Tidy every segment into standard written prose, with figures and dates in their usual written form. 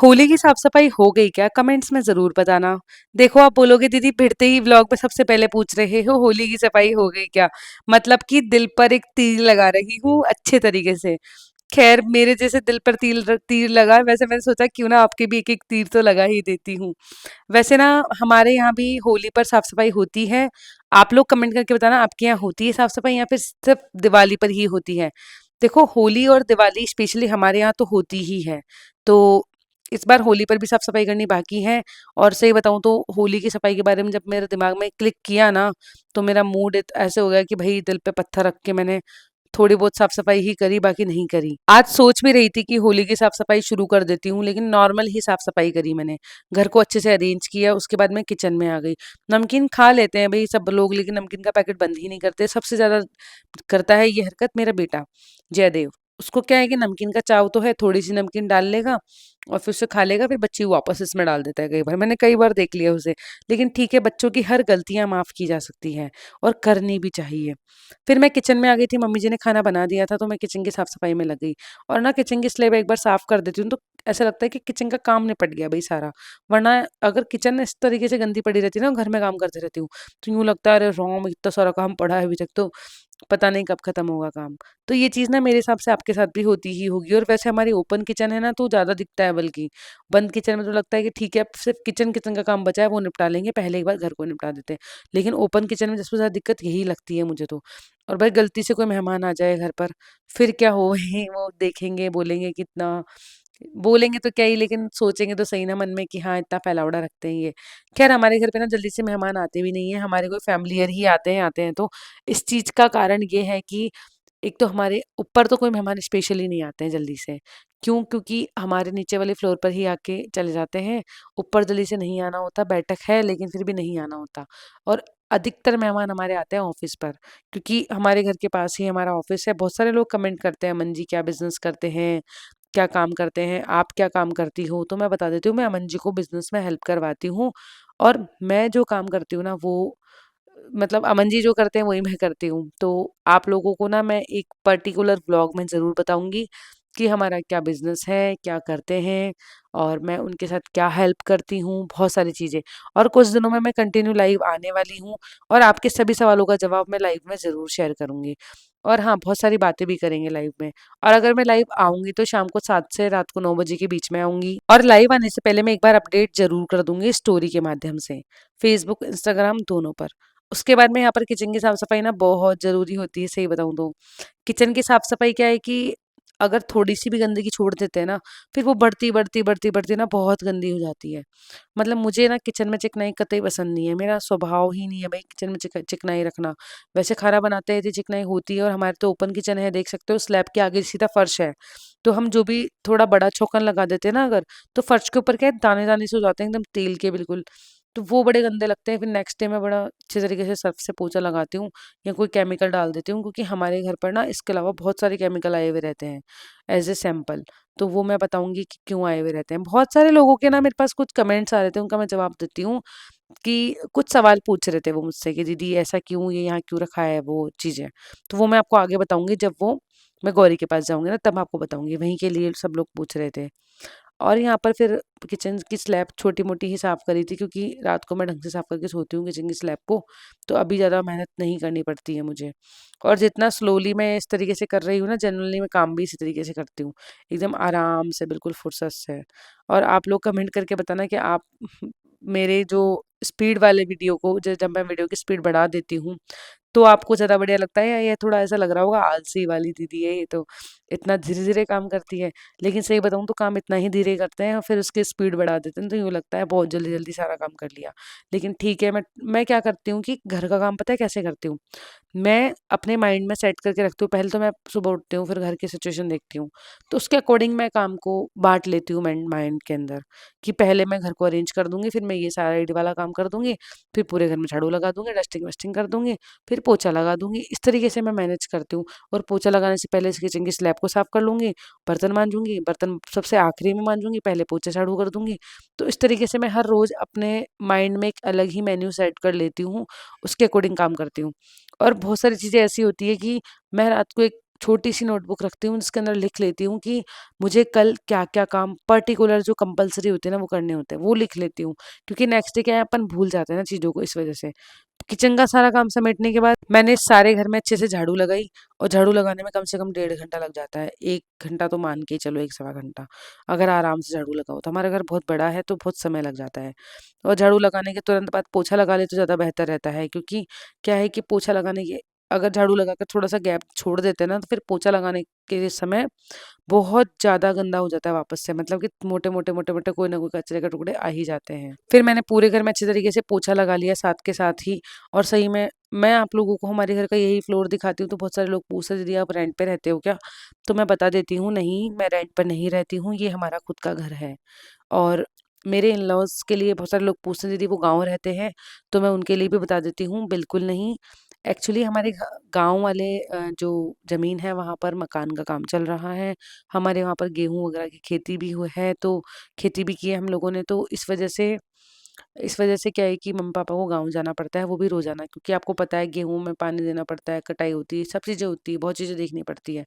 होली की साफ-सफाई हो गई क्या? कमेंट्स में ज़रूर बताना। देखो आप बोलोगे दीदी भिड़ते ही व्लॉग में सबसे पहले पूछ रहे हो होली की सफाई हो गई क्या? मतलब कि दिल पर एक तीर लगा रही हूँ अच्छे तरीके से। ख़ैर मेरे जैसे दिल पर तीर लगा है वैसे मैंने सोचा क्यों ना आपके भी एक-एक तीर तो लगा ही देती हूँ। वैसे ना हमारे यहाँ भी होली पर साफ-सफाई होती है। आप लोग कमेंट करके बताना आपके यहाँ होती है साफ-सफाई या फिर सिर्फ़ दिवाली पर ही होती है? देखो होली और दिवाली स्पेशली हमारे यहाँ तो होती ही है। तो इस बार होली पर भी साफ-सफाई करनी बाकी है और सही बताऊँ तो होली की सफाई के बारे में जब मेरे दिमाग में क्लिक किया ना, तो मेरा मूड ऐसे हो गया कि भई दिल पे पत्थर रख के मैंने थोड़ी बहुत साफ-सफाई ही करी, बाकी नहीं करी। आज सोच भी रही थी कि होली की साफ-सफाई शुरू कर देती हूँ, लेकिन नॉर्मल ही साफ-सफाई करी मैंने। घर को अच्छे से अरेंज किया, उसके बाद मैं किचन में आ गई। नमकीन खा लेते हैं भई सब लोग, लेकिन नमकीन का पैकेट बंद ही नहीं करते। सबसे ज़्यादा करता है ये हरकत मेरा बेटा, जयदेव। उसको क्या है कि नमकीन का चाव तो है, थोड़ी-सी नमकीन डाल लेगा और फिर उसे खा लेगा, फिर बच्ची वापस इसमें डाल देता है कई बार। मैंने कई बार देख लिया उसे। लेकिन ठीक है, बच्चों की हर गलतियाँ माफ़ की जा सकती हैं और करनी भी चाहिए। फिर मैं किचन में आ गई थी, मम्मी जी ने खाना बना दिया था, तो मैं किचन की साफ-सफाई में लग गई और ना किचन की स्लैब एक बार साफ कर देती हूँ, तो ऐसा लगता है कि किचन का काम निपट गया भई सारा। वरना अगर किचन इस तरीके से गंदी पड़ी रहती है ना, घर में काम करती रहती हूँ, तो यूँ लगता है अरे राम! इतना सारा काम पड़ा है अभी तक तो पता नहीं कब खत्म होगा काम। तो ये चीज़ ना मेरे हिसाब से आपके साथ भी होती ही होगी और वैसे हमारी ओपन किचन है ना तो ज़्यादा दिखता है बल्कि। बंद किचन में तो लगता है कि ठीक है अब सिर्फ़ किचन का काम बचा है वो निपटा लेंगे, पहले एक बार घर को निपटा देते हैं। लेकिन ओपन किचन में सबसे ज़्यादा दिक्कत यही लगती है मुझे तो। और भाई गलती से कोई मेहमान आ जाए घर पर, फिर क्या हो वही वो देखेंगे, बोलेंगे कितना बोलेंगे तो क्या ही लेकिन सोचेंगे तो सही ना मन में कि हाँ, इतना फैलावड़ा रखते हैं ये। ख़ैर हमारे घर पे ना जल्दी से मेहमान आते भी नहीं हैं, हमारे कोई फ़ैमिलियर ही आते हैं तो इस चीज़ का कारण ये है कि एक तो हमारे ऊपर तो कोई मेहमान स्पेशली नहीं आते हैं जल्दी से। क्यों? क्योंकि हमारे नीचे वाले फ्लोर पर ही आके चले जाते हैं। ऊपर जल्दी से नहीं आना होता, बैठक है लेकिन फिर भी नहीं आना होता। और अधिकतर मेहमान हमारे आते हैं ऑफ़िस पर, क्योंकि हमारे घर के पास ही हमारा ऑफ़िस है। बहुत सारे लोग कमेंट करते हैं, "अमन जी क्या बिज़नेस करते हैं? क्या काम करते हैं? आप क्या काम करती हो?" तो मैं बता देती हूँ, मैं अमन जी को बिज़नेस में हेल्प करवाती हूँ और मैं जो काम करती हूँ ना वो मतलब अमन जी जो करते हैं वही मैं करती हूँ। तो आप लोगों को ना मैं एक पर्टिकुलर व्लॉग में ज़रूर बताऊँगी कि हमारा क्या बिज़नेस है, क्या करते हैं और मैं उनके साथ क्या हेल्प करती हूँ, बहुत सारी चीज़ें। और कुछ दिनों में मैं कंटिन्यू लाइव आने वाली हूँ और आपके सभी सवालों का जवाब मैं लाइव में ज़रूर शेयर करूँगी। और हाँ, बहुत सारी बातें भी करेंगे लाइव में। और अगर मैं लाइव आऊँगी तो शाम को 7 से रात को 9 बजे के बीच में आऊँगी और लाइव आने से पहले मैं एक बार अपडेट ज़रूर कर दूँगी स्टोरी के माध्यम से, फ़ेसबुक, इंस्टाग्राम दोनों पर। उसके बाद में यहाँ पर किचन की साफ-सफाई ना बहुत ज़रूरी होती है, सही बताऊँ तो। किचन की साफ-सफाई क्या है कि अगर थोड़ी-सी भी गंदगी छोड़ देते हैं ना, फिर वो बढ़ती ना बहुत गंदी हो जाती है। मतलब मुझे ना किचन में चिकनाई कतई पसंद नहीं है, मेरा स्वभाव ही नहीं है भई किचन में चिकनाई रखना। वैसे खाना बनाते हैं तो चिकनाई होती है और हमारे तो ओपन किचन है, देख सकते हो स्लैब के आगे सीधा फर्श है। तो हम जो भी थोड़ा बड़ा छौंकन लगा देते हैं ना अगर, तो फर्श के ऊपर क्या है दाने-दाने से हो जाते हैं एकदम तेल के बिल्कुल। तो वो बड़े गंदे लगते हैं, फिर नेक्स्ट डे मैं बड़ा अच्छे तरीके से सर्फ़ से पोंछा लगाती हूँ या कोई केमिकल डाल देती हूँ क्योंकि हमारे घर पर ना इसके अलावा बहुत सारे केमिकल आए हुए रहते हैं एज़ अ सैंपल। तो वो मैं बताऊँगी कि क्यों आए हुए रहते हैं। बहुत सारे लोगों के ना मेरे पास कुछ कमेंट्स आ रहे थे, उनका मैं जवाब देती हूँ कि कुछ सवाल पूछ रहे थे वो मुझसे कि दीदी ऐसा क्यों, ये यहाँ क्यों रखा है वो चीज़ें। तो वो मैं आपको आगे बताऊँगी जब वो मैं गौरी के पास जाऊँगी ना तब आपको बताऊँगी, वहीं के लिए सब लोग पूछ रहे थे। और यहाँ पर फिर किचन की स्लैब छोटी-मोटी ही साफ़ करी थी क्योंकि रात को मैं ढंग से साफ़ करके सोती हूँ किचन की स्लैब को, तो अभी ज़्यादा मेहनत नहीं करनी पड़ती है मुझे। और जितना स्लोली मैं इस तरीके से कर रही हूँ ना जनरली मैं काम भी इसी तरीके से करती हूँ, एकदम आराम से बिल्कुल फुर्सत से। और आप लोग कमेंट करके बताना कि आप मेरे जो स्पीड वाले वीडियो को ज जब मैं वीडियो की स्पीड बढ़ा देती हूँ तो आपको ज़्यादा बढ़िया लगता है या ये थोड़ा ऐसा लग रहा होगा आलसी वाली दीदी है ये तो, इतना धीरे-धीरे काम करती है। लेकिन सही बताऊँ तो काम इतना ही धीरे करते हैं और फिर उसकी स्पीड बढ़ा देते हैं तो यूँ लगता है बहुत जल्दी-जल्दी सारा काम कर लिया। लेकिन ठीक है मैं क्या करती हूँ कि घर का काम पता है कैसे करती हूँ? मैं अपने माइंड में सेट करके रखती हूँ, पहले तो मैं सुबह उठती हूँ, फिर घर की सिचुएशन देखती हूँ। तो उसके अकॉर्डिंग मैं काम को बाँट लेती हूँ माइंड के अंदर, कि पहले मैं घर को अरेंज कर दूँगी, फिर मैं ये सारा ईंट वाला काम कर दूँगी, फिर पूरे घर में झाड़ू लगा दूँगी, डस्टिंग-वस्टिंग कर दूँगी, फिर पोछा लगा दूँगी। इस तरीके से मैं मैनेज करती हूँ और पोछा लगाने से पहले इस किचन की स्लैब को साफ कर लूँगी, बर्तन मांजूँगी, बर्तन सबसे आखिरी में मांजूँगी, पहले पोछा झाड़ू कर दूँगी। तो इस तरीके से मैं हर रोज़ अपने माइंड में एक अलग ही मेन्यू सेट कर लेती हूँ, उसके अकॉर्डिंग काम करती हूँ। और बहुत सारी चीज़ें ऐसी होती है कि मैं रात को एक छोटी-सी नोटबुक रखती हूँ जिसके अंदर लिख लेती हूँ कि मुझे कल क्या-क्या काम पर्टिकुलर जो कंपल्सरी होते हैं ना वो करने होते हैं, वो लिख लेती हूँ। क्योंकि नेक्स्ट डे क्या है अपन भूल जाते हैं ना चीज़ों को इस वज़ह से। किचन का सारा काम समेटने के बाद मैंने सारे घर में अच्छे से झाड़ू लगाई और झाड़ू लगाने में कम से कम 1.5 घंटा लग जाता है। 1 घंटा तो मान के ही चलो 1 सवा घंटा, अगर आराम से झाड़ू लगाओ तो। हमारा घर बहुत बड़ा है तो बहुत समय लग जाता है। और झाड़ू लगाने के तुरंत बाद पोछा लगा लें तो ज़्यादा बेहतर रहता है, क्योंकि क्या है कि पोछा लगाने के अगर झाड़ू लगाकर थोड़ा-सा गैप छोड़ देते हैं ना तो फिर पोछा लगाने के समय बहुत ज़्यादा गंदा हो जाता है वापस से, मतलब कि मोटे-मोटे, मोटे-मोटे कोई ना कोई कचरे के टुकड़े आ ही जाते हैं। फिर मैंने पूरे घर में अच्छे तरीके से पोछा लगा लिया साथ के साथ ही। और सही में मैं आप लोगों को हमारे घर का यही फ्लोर दिखाती हूँ तो बहुत सारे लोग पूछते हैं, दीदी आप रेंट पे रहते हो क्या? तो मैं बता देती हूँ, नहीं मैं रेंट पर नहीं रहती हूँ, ये हमारा खुद का घर है। और मेरे इन-लॉज़ के लिए बहुत सारे लोग पूछते हैं, दीदी वो गाँव रहते हैं? तो मैं उनके लिए भी बता देती हूँ, बिल्कुल नहीं। एक्चुअली हमारे गाँव वाले जो ज़मीन है वहाँ पर मकान का काम चल रहा है। हमारे वहाँ पर गेहूँ वगैरह की खेती भी है, तो खेती भी की है हम लोगों ने, तो इस वजह से क्या है कि मम्मी-पापा को गाँव जाना पड़ता है, वो भी रोज़ाना, क्योंकि आपको पता है गेहूँ में पानी देना पड़ता है, कटाई होती है, सब चीज़ें होती हैं, बहुत चीज़ें देखनी पड़ती है।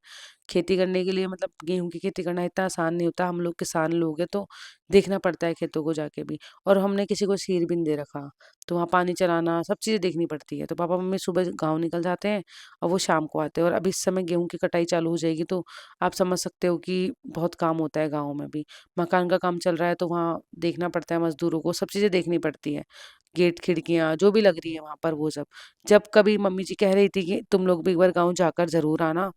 खेती करने के लिए मतलब गेहूँ की खेती करना इतना आसान नहीं होता, हम लोग किसान लोग हैं तो देखना पड़ता है खेतों को जाके भी। और हमने किसी को सीर भी नहीं दे रखा, तो वहाँ पानी चलाना, सब चीज़ें देखनी पड़ती है। तो पापा-मम्मी सुबह गाँव निकल जाते हैं और वो शाम को आते हैं, और अब इस समय गेहूँ की कटाई चालू हो जाएगी तो आप समझ सकते हो कि बहुत काम होता है गाँव में भी। मकान का काम चल रहा है तो वहाँ देखना पड़ता है मज़दूरों को, सब चीज़ें देखनी पड़ती हैं। गेट, खिड़कियाँ जो भी लग रही है वहाँ पर वो सब। जब कभी मम्मी जी कह रही थी कि तुम लोग भी एक बार गाँव जाकर ज़रूर आना।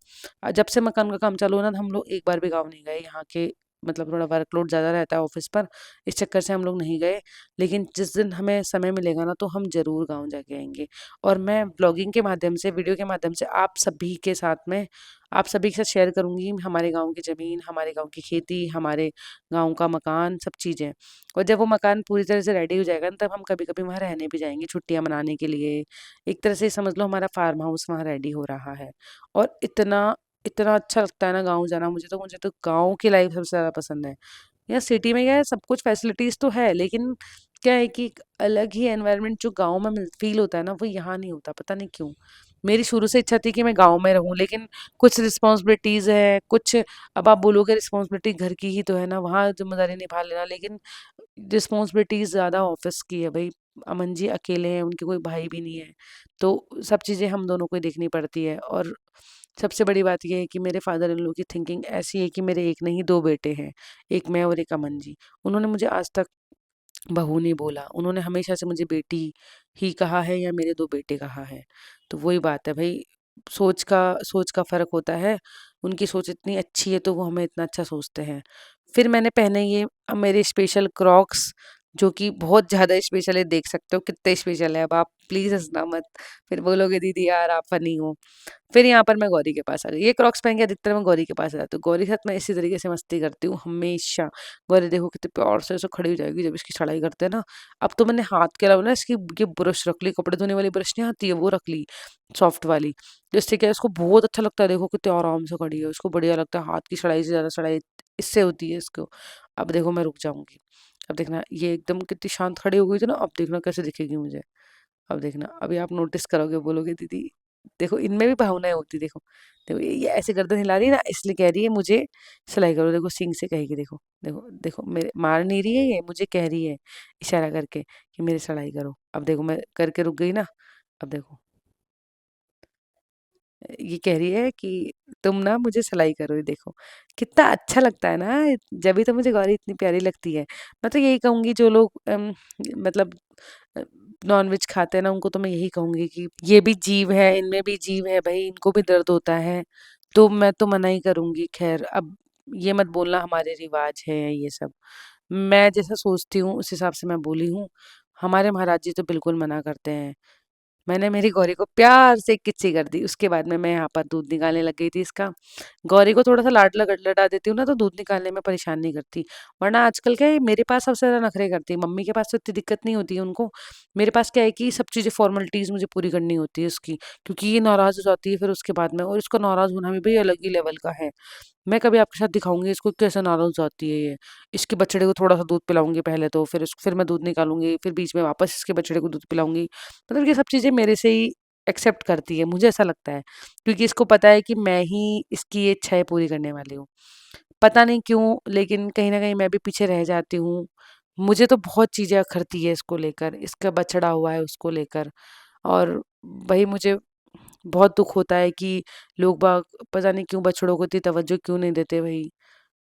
जब से मकान का काम चालू हुआ ना हम लोग एक बार भी गाँव नहीं गए। यहाँ के मतलब थोड़ा वर्कलोड ज़्यादा रहता है ऑफ़िस पर, इस चक्कर से हम लोग नहीं गए। लेकिन जिस दिन हमें समय मिलेगा ना तो हम ज़रूर गाँव जाके आएँगे। और मैं व्लॉगिंग के माध्यम से, वीडियो के माध्यम से आप सभी के साथ शेयर करूँगी हमारे गाँव की ज़मीन, हमारे गाँव की खेती, हमारे गाँव का मकान, सब चीज़ें। और जब वो मकान पूरी तरह से रेडी हो जाएगा ना तब हम कभी-कभी वहाँ रहने भी जाएँगे छुट्टियाँ मनाने के लिए। एक तरह से समझ लो हमारा फार्म हाउस वहाँ रेडी हो रहा है। और इतना इतना अच्छा लगता है ना गाँव जाना, मुझे तो गाँव की लाइफ़ सबसे ज़्यादा पसंद है। यहाँ सिटी में क्या है, सब कुछ फैसिलिटीज़ तो है, लेकिन क्या है कि एक अलग ही एनवायरनमेंट जो गाँव में मिल फ़ील होता है ना, वो यहाँ नहीं होता, पता नहीं क्यों? मेरी शुरू से इच्छा थी कि मैं गाँव में रहूँ, लेकिन कुछ रिस्पॉन्सिबिलिटीज़ है, कुछ अब आप बोलोगे रिस्पॉन्सिबिलिटी घर की ही तो है ना, वहाँ ज़िम्मेदारी निभा लेना, लेकिन रिस्पॉन्सिबिलिटीज़ ज़्यादा ऑफ़िस की है भई। अमन जी अकेले हैं, उनके कोई भाई भी नहीं है, तो सब चीज़ें हम दोनों को ही देखनी पड़ती है। और सबसे बड़ी बात ये है कि मेरे फादर इन लॉ की थिंकिंग ऐसी है कि मेरे एक नहीं 2 बेटे हैं, एक मैं और एक अमन जी। उन्होंने मुझे आज तक बहू नहीं बोला, उन्होंने हमेशा से मुझे बेटी ही कहा है या मेरे 2 बेटे कहा है। तो वही बात है भई, सोच का फ़र्क होता है। उनकी सोच इतनी अच्छी है तो वो हमें इतना अच्छा सोचते हैं। फिर मैंने पहने ये मेरे स्पेशल क्रॉक्स, जो कि बहुत ज़्यादा स्पेशल है, देख सकते हो कितने स्पेशल है। अब आप प्लीज़ हँसना मत, फिर बोलोगे दीदी यार आप फ़नी हो। फिर यहाँ पर मैं गौरी के पास आ गई। ये क्रॉक्स पहन के अधिकतर मैं गौरी के पास आ जाती हूँ। गौरी के साथ मैं इसी तरीके से मस्ती करती हूँ हमेशा। गौरी देखो कितने प्यार से ऐसे खड़ी हो जाएगी जब इसकी सड़ाई करते हैं ना। अब तो मैंने हाथ के अलावा ना इसकी ये ब्रश रख ली, कपड़े धोने वाली ब्रश नहीं आती है वो रख ली, सॉफ्ट वाली। जिससे क्या है इसको बहुत अच्छा लगता है, देखो कितने आराम से खड़ी है, उसको बढ़िया लगता है। हाथ की सड़ाई से ज़्यादा सड़ाई इससे होती है इसको। अब देखो मैं रुक जाऊँगी। अब देखना ये एकदम कितनी शांत खड़ी हो गई थी ना, अब देखना कैसे दिखेगी मुझे। अब देखना, अभी आप नोटिस करोगे, बोलोगे दीदी देखो इनमें भी भावनाएँ होती, देखो। देखो ये ऐसे गर्दन हिला रही है ना इसलिए कह रही है मुझे सिलाई करो, देखो सींग से कहेगी, देखो, देखो, देखो मेरे मार नहीं रही है ये, मुझे कह रही है इशारा करके कि मेरी सिलाई करो। अब देखो मैं करके रुक गई ना, अब देखो ये कह रही है कि तुम ना मुझे सिलाई करो, ये देखो। कितना अच्छा लगता है ना, जभी तो मुझे गौरी इतनी प्यारी लगती है। मैं तो यही कहूँगी जो लोग मतलब अ, नॉन-वेज खाते हैं ना उनको तो मैं यही कहूँगी कि ये भी जीव है, इनमें भी जीव है भई, इनको भी दर्द होता है। तो मैं तो मना ही करूँगी, ख़ैर अब ये मत बोलना हमारे रिवाज है ये सब। मैं जैसा सोचती हूँ उस हिसाब से मैं बोली हूँ। हमारे महाराज जी तो बिल्कुल मना करते हैं। मैंने मेरी गौरी को प्यार से किच्ची कर दी, उसके बाद में मैं यहाँ पर दूध निकालने लग गई थी इसका। गौरी को थोड़ा-सा लाड लड़ा देती हूँ ना तो दूध निकालने में परेशान नहीं करती। वरना आजकल क्या है मेरे पास सबसे ज़्यादा नखरे करती है, मम्मी के पास तो इतनी दिक्कत नहीं होती है उनको। मेरे पास क्या है कि सब चीज़ें फ़ॉर्मेलिटीज़ मुझे पूरी करनी होती है उसकी, क्योंकि ये नाराज़ हो जाती है फिर उसके बाद में, और इसका नाराज़ होना भी भई अलग ही लेवल का है। मैं कभी आपके साथ दिखाऊँगी इसको कैसे नाराज़ हो जाती है ये। इसके बछड़े को थोड़ा-सा दूध पिलाऊँगी पहले तो, फिर मैं दूध निकालूँगी, फिर बीच में वापस इसके बछड़े को दूध पिलाऊँगी। मतलब ये सब चीज़ें मेरे से ही एक्सेप्ट करती है, मुझे ऐसा लगता है। क्योंकि इसको पता है कि मैं ही इसकी ये इच्छाएँ पूरी करने वाली हूँ। पता नहीं क्यों, लेकिन कहीं न कहीं मैं भी पीछे रह जाती हूँ। मुझे तो बहुत चीज़ें अखरती है इसको लेकर, इसका बछड़ा हुआ है उसको लेकर, और वही मुझे बहुत दुःख होता है कि लोग बाग पता नहीं क्यों बछड़ों को इतनी तवज्जो क्यों नहीं देते भई।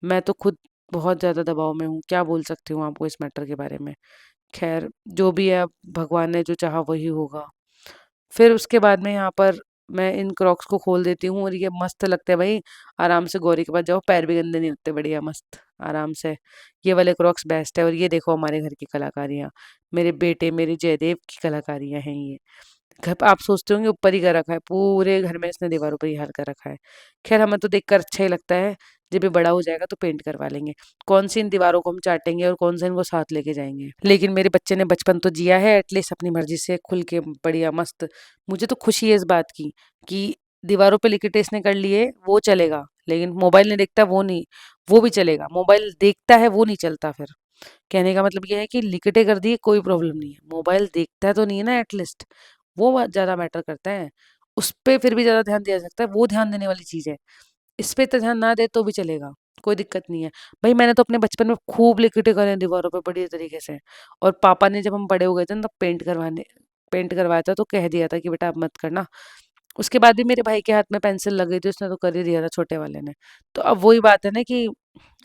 मैं तो खुद बहुत ज़्यादा दबाव में हूँ, क्या बोल सकती हूँ आपको इस मैटर के बारे में। ख़ैर, जो भी है, अब भगवान ने जो चाहा वही होगा। फिर उसके बाद में यहाँ पर मैं इन क्रॉक्स को खोल देती हूँ और ये मस्त लगते हैं भाई। आराम से गौरी के पास जाओ, पैर भी गंदे नहीं लगते, बढ़िया मस्त आराम से। ये वाले क्रॉक्स बेस्ट है। और ये देखो हमारे घर की कलाकारियाँ, मेरे बेटे मेरे जयदेव की कलाकारियाँ हैं ये। घर पे आप सोचते होंगे ऊपर ही कर रखा है, पूरे घर में इसने दीवारों पर ही हाल कर रखा है। खैर हमें तो देखकर अच्छा ही लगता है। जब ये बड़ा हो जाएगा तो पेंट करवा लेंगे। कौन सी इन दीवारों को हम चाटेंगे और कौन सा इनको साथ लेके जाएंगे। लेकिन मेरे बच्चे ने बचपन तो जिया है एटलीस्ट अपनी मर्जी से खुल के, बढ़िया मस्त। मुझे तो खुशी है इस बात की कि दीवारों पे लिखे टेस्ट ने कर लिए वो चलेगा, लेकिन मोबाइल नहीं देखता वो नहीं। वो भी चलेगा, मोबाइल देखता है वो नहीं चलता फिर। कहने का मतलब ये है कि लिकटे कर दिए कोई प्रॉब्लम नहीं है, मोबाइल देखता तो नहीं है ना एटलीस्ट, वो ज़्यादा मैटर करता है। उस पे फिर भी ज़्यादा ध्यान दिया जा सकता है, वो ध्यान देने वाली चीज़ है। इस पे इतना ध्यान ना दे तो भी चलेगा, कोई दिक्कत नहीं है। भई मैंने तो अपने बचपन में खूब लिख-लिख करे हैं दीवारों पे बढ़िया तरीके से। और पापा ने जब हम बड़े हो गए थे ना तब पेंट करवाया था तो कह दिया था कि बेटा अब मत करना। उसके बाद भी मेरे भाई के हाथ में पेंसिल लग गई थी, उसने तो कर ही दिया था छोटे वाले ने। तो अब वही बात है ना कि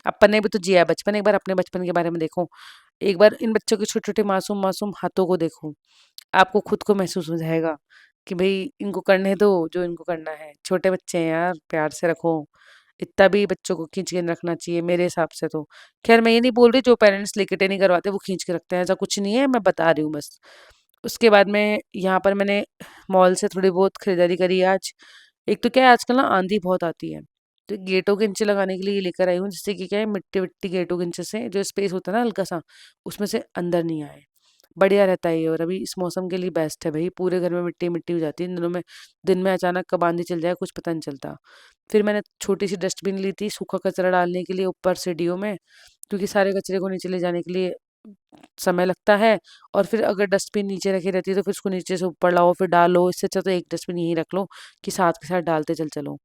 अपन ने भी तो जिया है बचपन, एक बार अपने बचपन के बारे में देखो। एक बार इन बच्चों के छोटे-छोटे मासूम-मासूम हाथों को देखो। आपको खुद को महसूस हो जाएगा कि भई इनको करने दो जो इनको करना है। छोटे बच्चे हैं यार, प्यार से रखो। इतना भी बच्चों को खींच के नहीं रखना चाहिए मेरे हिसाब से तो। ख़ैर मैं ये नहीं बोल रही जो पेरेंट्स लिकटे नहीं करवाते वो खींच के रखते हैं, ऐसा कुछ नहीं है, मैं बता रही हूँ बस। उसके बाद में यहाँ पर मैंने मॉल से थोड़ी बहुत खरीदारी करी आज। एक तो क्या है आजकल ना आँधी बहुत आती है, तो गेटों के नीचे लगाने के लिए ये लेकर आई हूँ जिससे कि क्या है मिट्टी-विट्टी गेटों के नीचे से जो स्पेस होता है ना हल्का-सा, उसमें से अंदर नहीं आए। बढ़िया रहता है ये, और अभी इस मौसम के लिए बेस्ट है भई, पूरे घर में मिट्टी-मिट्टी हो जाती है इन दिनों में। दिन में अचानक कब आंधी चल जाए कुछ पता नहीं चलता। फिर मैंने छोटी-सी डस्टबिन ली थी सूखा कचरा डालने के लिए ऊपर सीढ़ियों में, क्योंकि सारे कचरे को नीचे ले जाने के लिए समय लगता है। और फिर अगर डस्टबिन नीचे रखी रहती है तो फिर उसको नीचे से ऊपर लाओ फिर डालो, इससे अच्छा तो एक डस्टबिन यहीं रख लो कि साथ के साथ डालते चलो।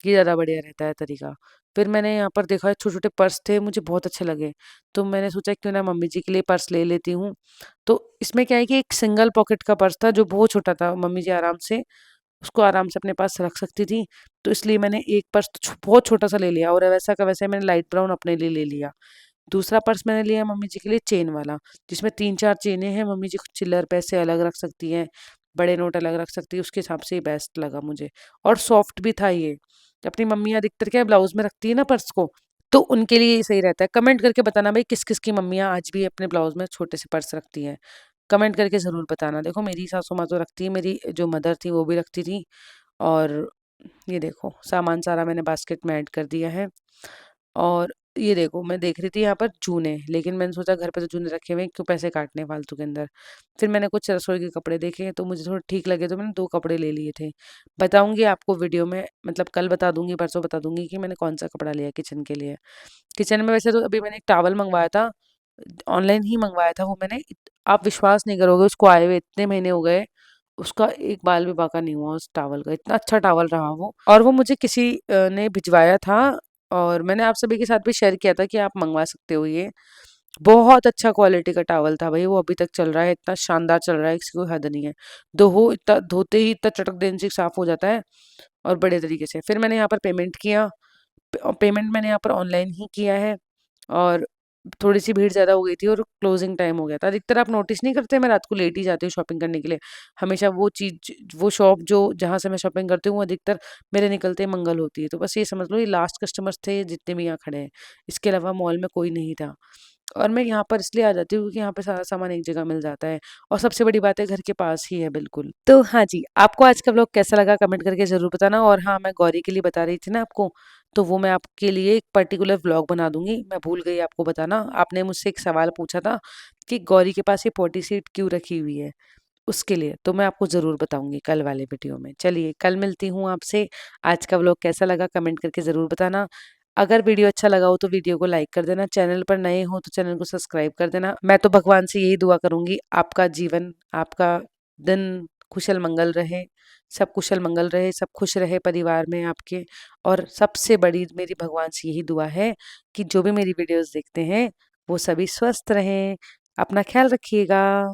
ये ज़्यादा बढ़िया रहता है तरीका। फिर मैंने यहाँ पर देखा छोटे-छोटे पर्स थे, मुझे बहुत अच्छे लगे, तो मैंने सोचा क्यों ना मम्मी जी के लिए पर्स ले लेती हूँ। तो इसमें क्या है कि एक सिंगल पॉकेट का पर्स था जो बहुत छोटा था, मम्मी जी आराम से उसको आराम से अपने पास रख सकती थी, तो इसलिए मैंने एक पर्स तो बहुत छोटा-सा ले लिया और वैसा का वैसा ही मैंने लाइट ब्राउन अपने लिए ले लिया। दूसरा पर्स मैंने लिया मम्मी जी के लिए चेन वाला, जिसमें 3-4 चेनें हैं, मम्मी जी चिल्लर पैसे अलग रख सकती हैं, बड़े नोट अलग रख सकती हैं, उसके हिसाब से ये बेस्ट लगा मुझे। और सॉफ्ट भी था ये। अपनी मम्मी अधिकतर क्या है ब्लाउज़ में रखती है ना पर्स को, तो उनके लिए ये सही रहता है। कमेंट करके बताना भई किस-किस की मम्मियाँ आज भी अपने ब्लाउज़ में छोटे से पर्स रखती हैं। कमेंट करके ज़रूर बताना। देखो मेरी सासू माँ तो रखती है, मेरी जो मदर थी वो भी रखती थी। और ये देखो सामान सारा मैंने बास्केट में ऐड कर दिया है। और ये देखो मैं देख रही थी यहाँ पर जूने, लेकिन मैंने सोचा घर पे तो जूने रखे हुए हैं, क्यों पैसे काटने फालतू के अंदर। फिर मैंने कुछ रसोई के कपड़े देखे तो मुझे थोड़े ठीक लगे तो मैंने 2 कपड़े ले लिए थे। बताऊँगी आपको वीडियो में, मतलब कल बता दूँगी, परसों बता दूँगी कि मैंने कौन-सा कपड़ा लिया किचन के लिए। किचन में वैसे तो अभी मैंने एक टॉवल मँगवाया था, ऑनलाइन ही मँगवाया था वो मैंने। आप विश्वास नहीं करोगे उसको आए हुए इतने महीने हो गए, उसका एक बाल भी बांका नहीं हुआ उस टॉवल का, इतना अच्छा टॉवल रहा वो। और वो मुझे किसी ने भिजवाया था और मैंने आप सभी के साथ भी शेयर किया था कि आप मँगवा सकते हो ये। बहुत अच्छा क्वालिटी का टॉवल था भई, वो अभी तक चल रहा है, इतना शानदार चल रहा है इसकी कोई हद नहीं है। इतना धोते ही इतना चटक देने से साफ़ हो जाता है और बढ़िया तरीके से। फिर मैंने यहाँ पर पेमेंट किया, पेमेंट मैंने यहाँ पर ऑनलाइन ही किया है। और थोड़ी-सी भीड़ ज़्यादा हो गई थी और क्लोजिंग टाइम हो गया था। अधिकतर आप नोटिस नहीं करते मैं रात को लेट ही जाती हूँ शॉपिंग करने के लिए। हमेशा वो शॉप जो जहाँ से मैं शॉपिंग करती हूँ वो अधिकतर मेरे निकलते ही मंगल होती है। तो बस ये समझ लो ये लास्ट कस्टमर्स थे जितने भी यहाँ खड़े हैं। इसके अलावा मॉल में कोई नहीं था। और मैं यहाँ पर इसलिए आ जाती हूँ क्योंकि यहाँ पे सारा सामान एक जगह मिल जाता है और सबसे बड़ी बात है घर के पास ही है बिल्कुल। तो हाँ जी, आपको आज का व्लॉग कैसा लगा कमेंट करके ज़रूर बताना। और हाँ, मैं गौरी के लिए बता रही थी ना आपको, तो वो मैं आपके लिए एक पर्टिकुलर व्लॉग बना दूँगी। मैं भूल गई आपको बताना। आपने मुझसे एक सवाल पूछा था कि गौरी के पास ये पॉटी सीट क्यों रखी हुई है? उसके लिए, तो मैं आपको ज़रूर बताऊँगी कल वाले वीडियो में। चलिए, कल मिलती हूँ आपसे। आज का व्लॉग कैसा लगा कमेंट करके ज़रूर बताना। अगर वीडियो अच्छा लगा हो तो वीडियो को लाइक कर देना, चैनल पर नए हो तो चैनल को सब्सक्राइब कर देना। मैं तो भगवान से यही दुआ करूँगी, आपका जीवन, आपका दिन कुशल मंगल रहे, सब कुशल मंगल रहे, सब खुश रहे परिवार में आपके। और सबसे बड़ी मेरी भगवान से यही दुआ है कि जो भी मेरी वीडियोस देखते हैं वो सभी स्वस्थ रहें। अपना ख्याल रखिएगा।